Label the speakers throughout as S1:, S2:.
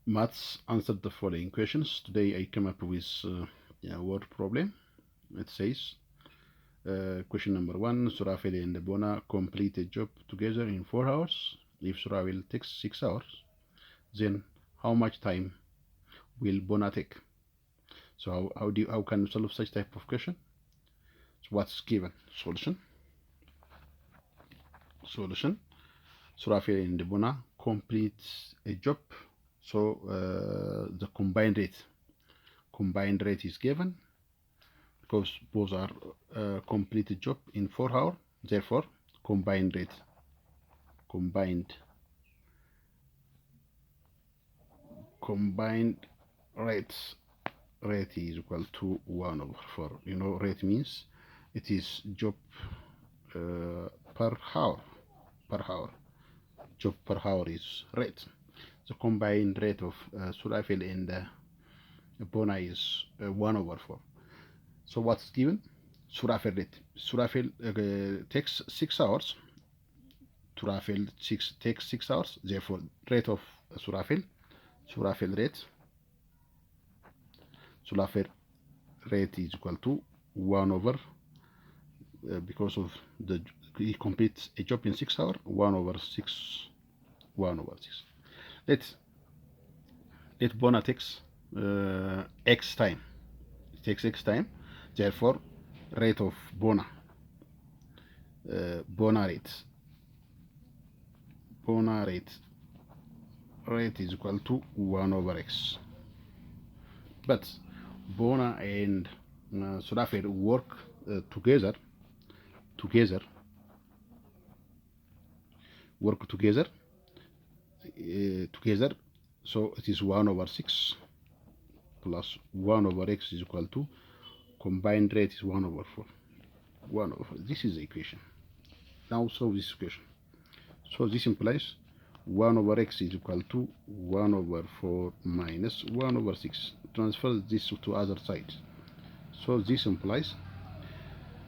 S1: Maths answered the following questions. Today I come up with a word problem. It says, question number 1, Surafel and Bona complete a job together in 4 hours. If Surafel takes 6 hours, then how much time will Bona take? So how can you solve such type of question? So what's given? Solution. Surafel and Bona complete a job. So the combined rate is given because both are completed job in 4 hours. Therefore, combined rate is equal to 1/4. You know, rate means it is job per hour. Job per hour is rate. The combined rate of Surafel and Bona is 1/4. So what's given? Surafel rate. Surafel takes 6 hours. Surafel takes 6 hours. Therefore, rate of Surafel rate is equal to 1/, because of he completes a job in 6 hours. 1/6. Let Bona takes x time. It takes x time. Therefore, rate of Bona rate is equal to 1/x. But Bona and Surafel work together. So it is 1/6 plus 1/x is equal to combined rate is 1/4. This is the equation. Now solve this equation. So this implies 1/x is equal to 1/4 minus 1/6. Transfer this to other side. So this implies,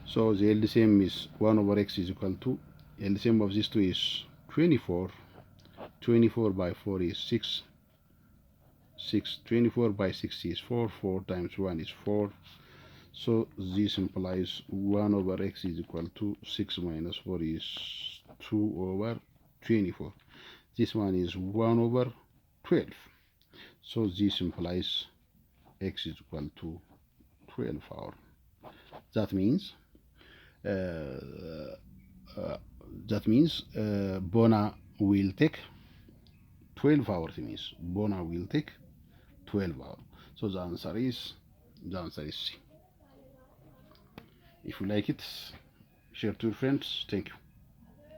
S1: so the LCM is 1/x is equal to, LCM of these two is 24. 24 by 4 is 6. 24 by 6 is 4. 4 times 1 is 4. So this implies 1/x is equal to 6 minus 4 is 2/24. This one is 1/12. So this implies x is equal to 12 hours. That means Bona will take 12 hours. It means Bona will take 12 hours. So the answer is C. If you like it, share to your friends. Thank you.